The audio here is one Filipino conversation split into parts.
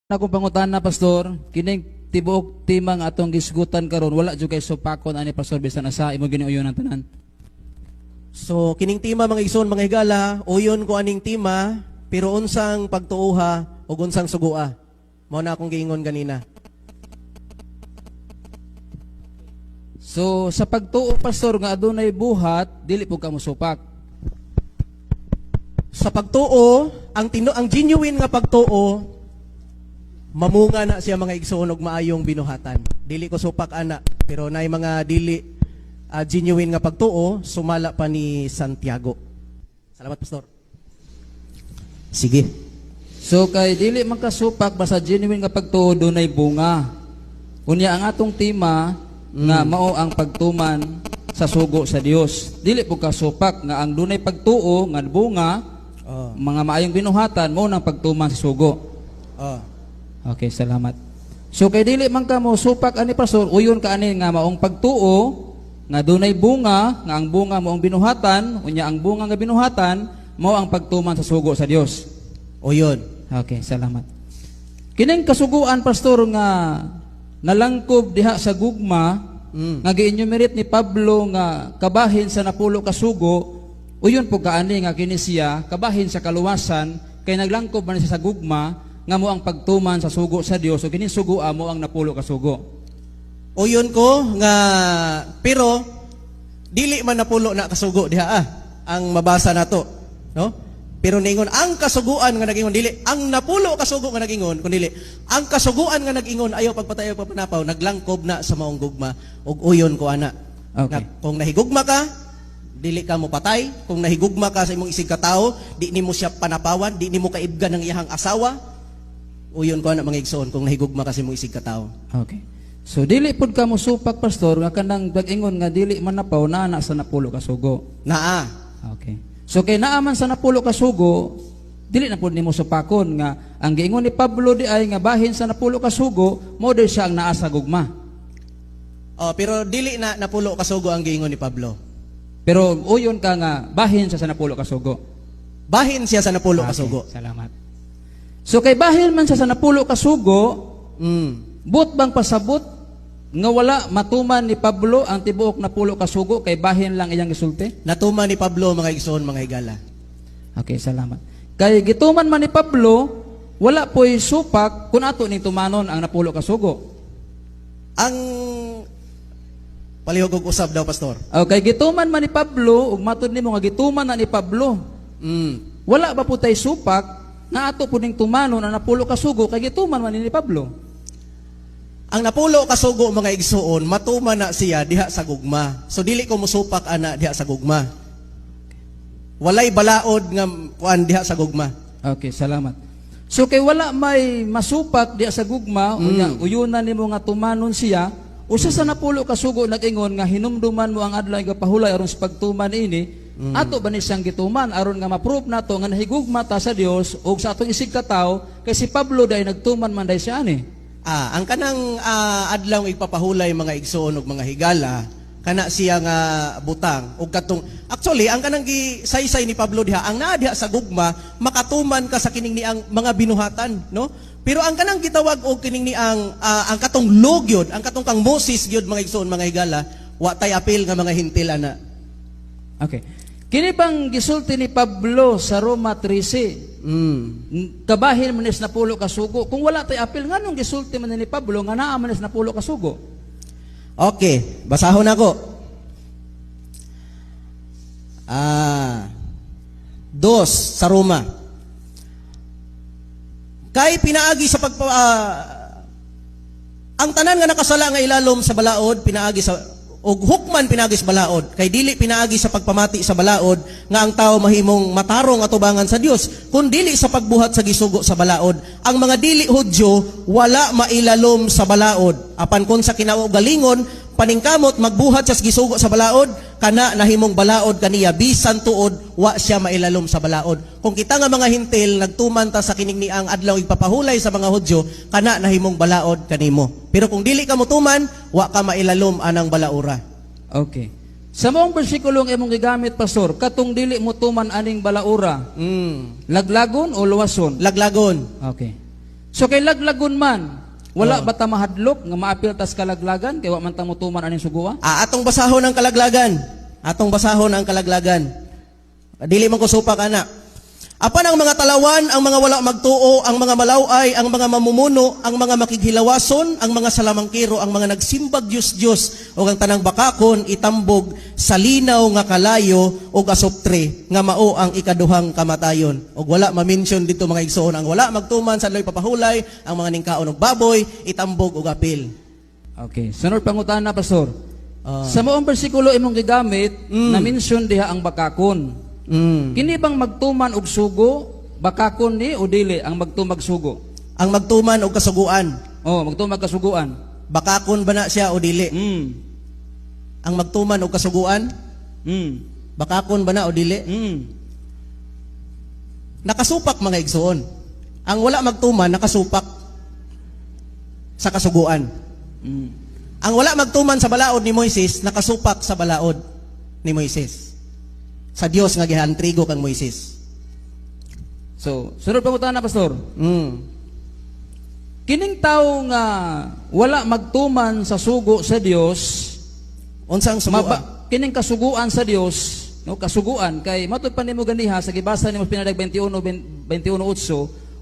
Akong pangutana pastor, kining tibuok timang atong gisgutan karon wala jud kay supakon ani pastor bisan asa imo giniuyon ang tanan. So kining tima mga igsoon mga higala, uyon ko aning tima, pero unsang pagtuuha ug unsang sugua. Mao na akong giingon ganina. So sa pagtuo pastor nga adunay buhat, dili pud ka mosupak. Sa pagtuo, ang genuine nga pagtuo, mamunga na siya mga igsoon og maayong binuhatan. Dili ko supak ana, pero nay mga dili genuine nga pagtuo, sumala pa ni Santiago. Salamat pastor. Sige. So kay dili man ka supak basta genuine nga pagtuo dunay bunga. Unya ang atong tema nga mao ang pagtuman sa sugo sa Dios. Dili pud ka supak nga ang dunay pagtuo nga bunga, mga maayong binuhatan mao nang pagtuman sa sugo. Okay, salamat. So kay dili man ka mo supak ani pastor, uyon ka ani nga maong pagtuo nga dunay bunga, nga ang bunga moong binuhatan, unya ang bunga nga binuhatan mao ang pagtuman sa sugo sa Dios. Uyon. Okay, salamat. Kining kasuguan pastor nga nalangkob diha sa gugma nga gi-enumerate ni Pablo nga kabahin sa napulo ka sugo, uyon po kaani nga kini siya kabahin sa kaluwasan kay naglangkob man siya sa gugma nga mo ang pagtuman sa sugo sa Dios o kini sugo mo ang napulo ka sugo. Uyon ko nga pero dili man napulo na kasugo diha ang mabasa nato, no? Pero ningon ang kasuguan nga nagingon dili ang napulo kasugo nga nagingon kundi ang kasuguan nga nagingon ayaw pagpatayo pagpanapaw naglangkob na sa maong gugma ug uyon ko ana. Okay. Kung nahigugma ka dili ka mo patay, kung nahigugma ka sa imong isig ka tawo, di nimo siya panapawan, di nimo kaibgan ng iyang asawa. Uyon ko na mga igsoon kung nahigugma kasi mo isig katao. Okay. So dili pud ka mo supak pastor nga kanang pag-ingon nga dili man napaw na sa napulo ka sugo. Naa. Okay. So kay naa man sa napulo ka sugo, dili na pud nimo supakon nga ang giingon ni Pablo di ay nga bahin sa napulo ka sugo, mo di siya ang naa sa gugma. Pero dili na napulo ka sugo ang giingon ni Pablo. Pero uyon ka nga bahin siya sa napulo ka sugo. Bahin siya sa napulo ka sugo. Salamat. So kay bahin man sa napulo ka sugo, but bang pasabot nga wala matuman ni Pablo ang tibuok napulo ka sugo kay bahin lang iyang gisulti? Natuman ni Pablo mga igsoon mga higala. Okay, salamat. Kay gituman man ni Pablo, wala po'y supak kung ato ning tumanon ang napulo ka sugo. Ang palihog og usab daw pastor. Okay, gituman man ni Pablo, ug matud nimo nga gituman na ni Pablo. Wala ba po tay supak na ato po ning tumanon ang napulo ka sugo kay gituman man ni Pablo? Ang napulo ka sugo mga igsoon, matuman na siya diha sa gugma. So dili ko musupak ana diha sa gugma. Walay balaod nga kuan diha sa gugma. Okay, salamat. So kay wala may masupak diha sa gugma, unya uyunan nimo nga tumanon siya, usa sa napulo ka sugo nag-ingon nga hinumduman mo ang adlaw nga pahulay aron sa pagtuman ini. Ato ba ni siyang gituman aron nga ma-prove nato nga nahigugma ta sa Dios ug sa atong isig ka tawo kay si Pablo day nagtuman man day siya ani. Ang kanang adlaw ipapahulay mga igsoon ug mga higala kana siya nga butang ug katong actually ang kanang gisaysay ni Pablo diha ang naa diha sa gugma makatuman ka sa kining niang mga binuhatan, no? Pero ang kanang gitawag og kining niang ang katong logyod, ang katong kang Moses gyud mga igsoon mga higala, wa tay apil nga mga hintil ana. Okay. Kini bang gisulti ni Pablo sa Roma 13? Kabahin man is napulo ka sugo. Kung wala tay apil nganong gisulti man ni Pablo nga naa man is napulo ka sugo? Okay, basahon ako. 2 sa Roma. Kay pinaagi sa ang tanan nga nakasala nga ilalom sa balaod pinaagi sa og hukman pinaagi sa balaod kay dili pinaagi sa pagpamati sa balaod nga ang tao mahimong matarong atubangan sa Dios kun dili sa pagbuhat sa gisugo sa balaod. Ang mga dili Hudyo wala mailalom sa balaod apan kun sa kinaugalingon paningkamot magbuhat sa gisugo sa balaod kana nahimong balaod kaniya bisan tuod wa siya mailalom sa balaod. Kung kita nga mga hintil nagtuman ta sa kining niang adlaw ipapahulay sa mga Hudyo kana nahimong balaod kanimo. Pero kung dili ka motuman wa ka mailalom anang balaura. Okay. Sa maong bersikulong imong gigamit pastor, katong dili motuman aning balaura. Laglagon o luwason? Laglagon. Okay. So kay laglagon man, wala ba ta mahadlok nga maapil tas kalaglagan kay wa man ta motuman aning suguwa? Atong basahon ang kalaglagan. Atong basahon ang kalaglagan. Dili man ko supak ana. Apan ang mga talawan, ang mga wala magtuo, ang mga malaway, ang mga mamumuno, ang mga makighilawason, ang mga salamangkiro, ang mga nagsimbag Diyos o ang tanang bakakon itambog sa linaw nga kalayo o asoptre nga mao ang ikaduhang kamatayon. O wala ma-mention dito mga igsoon, ang wala magtuman sa loy papahulay, ang mga ningkaon og baboy, itambog og apil. Okay, sunod pangutana pastor. Sa maong bersikulo imong gigamit, na-mention diha ang bakakon. Kini bang magtuman og sugo, bakakon ni o dili ang magtumag sugo? Ang magtuman og kasuguan. Oh, magtumag kasuguan. Bakakon ba na siya o dili? Ang magtuman og kasuguan? Bakakon ba na o dili? Nakasupak mga igsoon. Ang wala magtuman nakasupak sa kasuguan. Ang wala magtuman sa balaod ni Moises nakasupak sa balaod ni Moises. Sa Dios nga gihantrigo kang Moises. So, sunod pangutana pastor. Kining tawo nga wala magtuman sa sugo sa Dios, Unsang suguan? kining kasuguan sa Dios, no, kasuguan kay matud pa nimo ganiha sa gibasa nimo pinadag 21:8,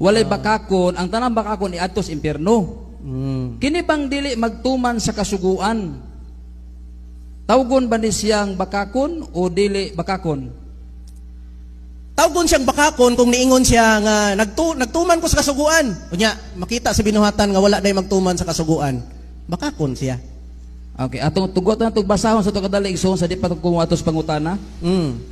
walay bakakon, ang tanang bakakon iadtos impierno. Kini bang dili magtuman sa kasuguan? Tawgon ba ni siyang bakakon o dili bakakon? Tawgon siyang bakakon kung niingon siya nga nagtuman ko sa kasuguan. Unya, makita sa binuhatan nga wala day magtuman sa kasuguan. Bakakon siya. Okay, atong tugot na basahon sa to kadali igsoon sa di pa kumuatos pangutana.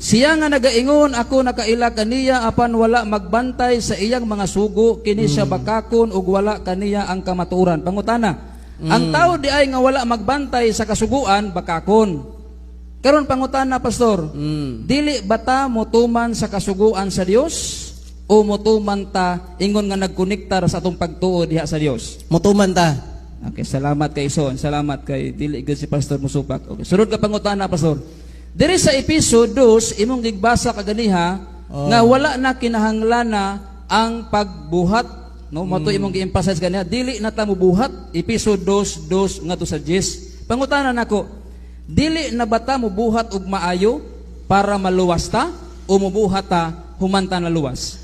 Siya nga nagaingon ako nakaila kaniya apan wala magbantay sa iyang mga sugo kini siya bakakon ug wala kaniya ang kamatuoran. Pangutana. Ang tao di ay nga wala magbantay sa kasuguan bakakon. Karon pangutana pastor. Dili bata motuman sa kasuguan sa Dios o motuman ta ingon nga nagkonektar sa atong pagtuo diha sa Dios? Motuman ta. Okay, salamat kay Ison. Salamat kay dili gid si Pastor Musupak. Okay, sunod ka pangutana pastor. Diri sa episode 2 imong gigbasa kaganiha nga wala na kinahanglana ang pagbuhat. No, mato imong gi-emphasize kaniya dili na ta mobuhat. Episode 2 ngadto sa 10. Pangutana nako, dili na bata mobuhat og maayo para maluwas ta o mobuhat ta humanta na luwas?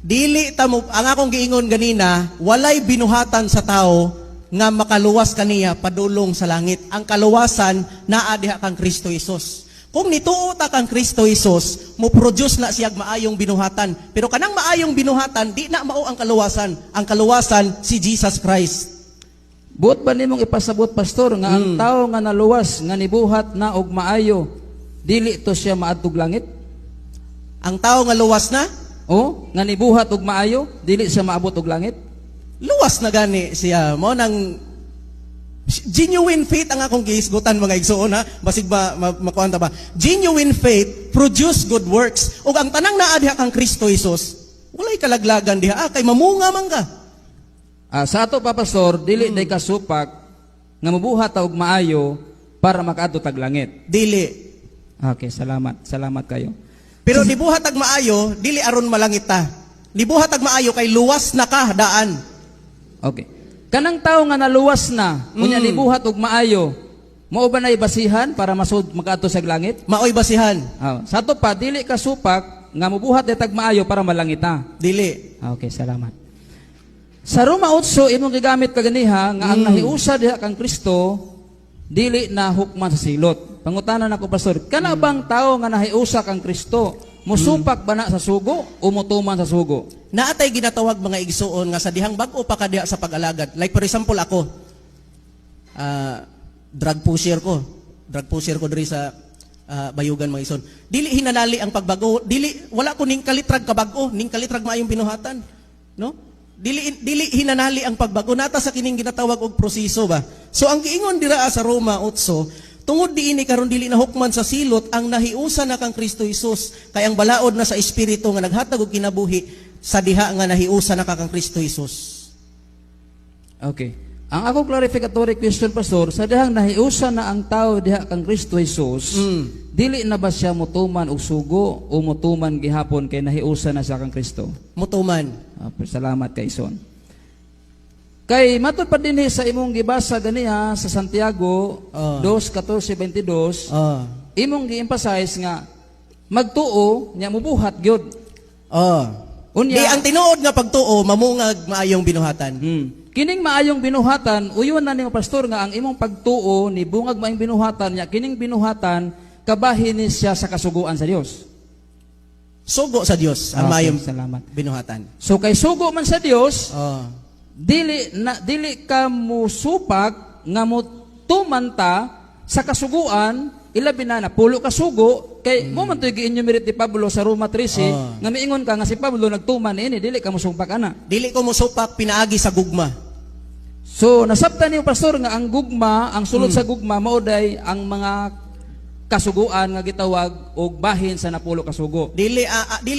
Dili ta mo, ang akong giingon ganina, walay binuhatan sa tao nga makaluwas kaniya padulong sa langit. Ang kaluwasan naa diha kang Kristo Hesus. Kung nituo ta kang Kristo Hesus, mo produce na siyag maayong binuhatan. Pero kanang maayong binuhatan, di na mao ang kaluwasan. Ang kaluwasan si Jesus Christ. Buot ba nimong ipasabot pastor nga ang tao nga naluwas nga nibuhat na og maayo dili to siya maadtog langit? Ang tao nga luwas na, O nga nibuhat og maayo dili siya maabot og langit? luwas na gani siya. Mo nang genuine faith ang akong gihisgutan mga igsoon ha. Basig ba makuan ta ba? Genuine faith produce good works. Ug ang tanang naa diha kang Kristo Hesus, walay kalaglagan diha kay mamunga man ka. Sa ato pa pastor dili day kasupak nga mabuhat ta og maayo para makaadto tag langit. Dili. Okay, salamat. Salamat kayo. Pero nibuhat ag maayo, dili aron malangit ta. Nibuhat ag maayo kay luwas na ka daan. Okay. Kanang tao nga naluwas na, unya nibuhat og maayo, mao ba nay basihan para masud makaadto sa langit? Maoy basihan. Sa ato pa dili kasupak nga mobuhat tag maayo para malangita. Dili. Okay, salamat. Sa Roma 8 imong gigamit kaganiha nga ang nahiusa diha kang Kristo dili na hukman sa silot. Pangutanan nako pastor, kana bang tao nga nahiusa kang Kristo musupak ba na sa sugo o mutuman sa sugo? Naatay ginatawag mga igsuon nga sa dihang bag-o pa ka diha sa pag-alagad. Like for example ako, drug pusher ko. Drug pusher ko diri sa Bayugan mga igsoon. Dili hinanali ang pagbago, dili wala ko ning kalitrag kabag-o, ning kalitrag maayong binuhatan, no? Dili hinanali ang pagbago nata sa kining ginatawag og proseso ba. So ang giingon dira sa Roma 8, tungod diini karon dili na hukman sa silot ang nahiusa na kang Kristo Hesus kay ang balaod na sa espiritu nga naghatag og kinabuhi sa diha nga nahiusa na kang Kristo Hesus. Okay. Ang ako clarificatory question pastor, sa dihang nahiusa na ang tao diha kang Kristo Jesus, dili na ba siya mutuman og sugo o mutuman gihapon kay nahiusa na siya kang Kristo? Mutuman. Salamat kay Ison. Kay matod pa dinhi sa imong gibasa ganiha sa Santiago 2:14-22, imong gi-emphasize nga magtuo nya mubuhat gyud. Di ang tinuod nga pagtuo mamungag maayong binuhatan. Kining maayong binuhatan, uyon na nimo pastor nga ang imong pagtuo ni bungag maayong binuhatan nya kining binuhatan kabahin ni siya sa kasuguan sa Dios. Sugo sa Dios ang maayong salamat. binuhatan. So kay sugo man sa Dios, dili ka musupak nga mutumanta sa kasuguan ilabi na pulo ka sugo kay mo man toy gi-enumerate ni Pablo sa Roma 13 nga miingon ka nga si Pablo nagtuman ini dili ka musupak ana. Dili ko musupak pinaagi sa gugma. So nasabtan niyo pastor nga ang gugma, ang sulod sa gugma maoday ang mga kasuguan nga gitawag og bahin sa napulo ka sugo. Dili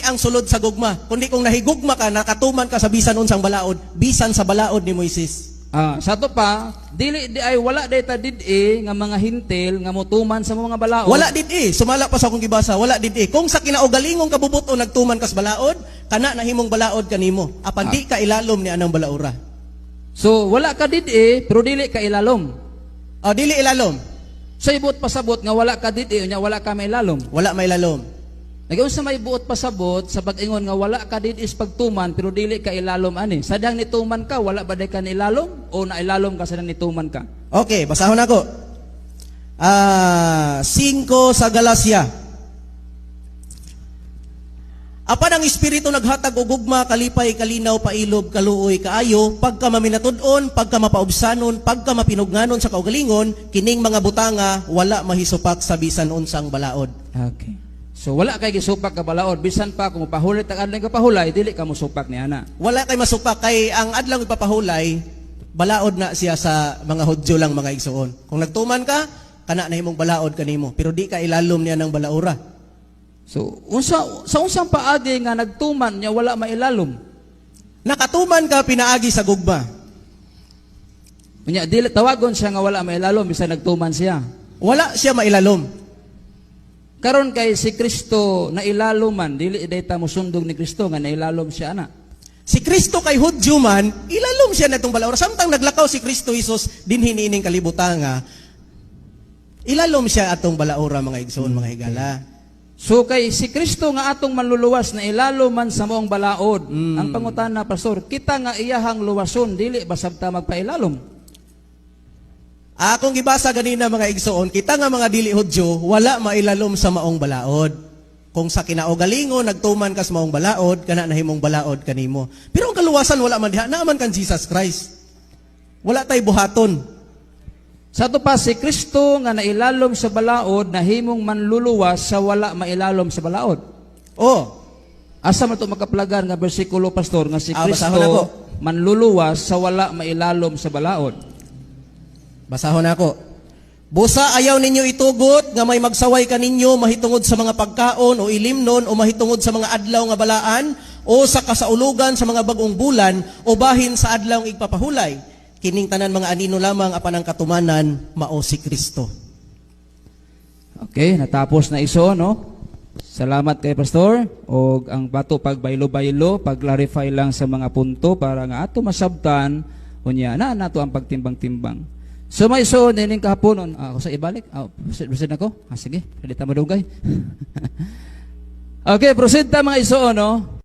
ang sulod sa gugma, kundi kung nahigugma ka nakatuman ka sa bisan unsang balaod, bisan sa balaod ni Moises. Sa to pa, dili di ay wala dayta did-i nga mga hintil nga motuman sa mga balaod. Wala did-i, sumala pa sa akong gibasa, wala did-i. Kung sa kinaugalingong kabubuto nagtuman kas balaod, kana nahimong balaod kanimo. Apan di ka ilalom ni anang balaura. So wala ka did-i pero dili ka ilalom. Dili ilalom. So ibot pasabot nga wala ka did-i nya wala ka mailalom. Wala mailalom. Nagayon sa may buot pasabot sa pag-ingon nga wala ka did is pagtuman pero dili ka ilalom ani. Sadang nituman ka wala ba day ka ilalom o nailalom ka sadang nituman ka? Okay, basahon ako. 5 sa Galacia. Apan ang Espiritu naghatag og gugma, kalipay, kalinaw, pailob, kaluoy, kaayo, pagka maminatud-on, pagka mapaubsanon, pagka mapinugnanon sa kaugalingon, kining mga butanga wala mahisupak sa bisan unsang balaod. Okay. So wala kay gisupak ka balaod bisan pa kung mapahulay tag adlaw ka pahulay dili ka mosupak ni ana. Wala kay masupak kay ang adlaw ipapahulay balaod na siya sa mga Hudyo lang mga igsoon. Kung nagtuman ka kana nahimong balaod kanimo pero di ka ilalom niya ng balaura. So sa unsang paagi nga nagtuman niya wala mailalom. Nakatuman ka pinaagi sa gugma. Unya dili tawagon siya nga wala mailalom bisan nagtuman siya. Wala siya mailalom. Karon kay si Kristo na ilaloman, dili dayta mosundog ni Kristo nga nailalom siya ana. Si Kristo kay Hudyo man, ilalom siya natong balaura. Samtang naglakaw si Kristo Jesus din hiniining kalibutanga, ilalom siya atong balaura mga igsoon, mga higala. So kay si Kristo nga atong manluluwas na ilaloman sa moong balaod. Ang pangutana pastor, kita nga iyahang luwason dili basab ta magpailalom. Akong gibasa ganina mga igsoon, kita nga mga dili Hudyo, wala mailalom sa maong balaod. Kung sa kinaugalingon, nagtuman ka sa maong balaod, kana nahimong balaod kanimo. Pero ang kaluwasan, wala man diha, naaman kan Jesus Christ. Wala tay buhaton. Sa to pa, si Kristo nga nailalom sa balaod, nahimong manluluwas sa wala mailalom sa balaod. Asa man ito makaplagan nga bersikulo, pastor, nga si basahon ako. Kristo manluluwas sa wala mailalom sa balaod. Basahon ako. Busa ayaw ninyo itugot nga may magsaway kaninyo mahitungod sa mga pagkaon o ilimnon o mahitungod sa mga adlaw nga balaan o sa kasaulugan sa mga bagong bulan o bahin sa adlaw ng igpapahulay. Kining tanan mga anino lamang apan ang katumanan mao si Kristo. Okay, natapos na iso, no? Salamat kay pastor o ang bato pagbaylo-baylo, pag-clarify lang sa mga punto para nga ato masabtan unya na nato ang pagtimbang-timbang. So may so nining kahaponon, ako sa ibalik. Proceed ako. Sige, pwede ta madugay. Okay, proceed ta mga iso, no?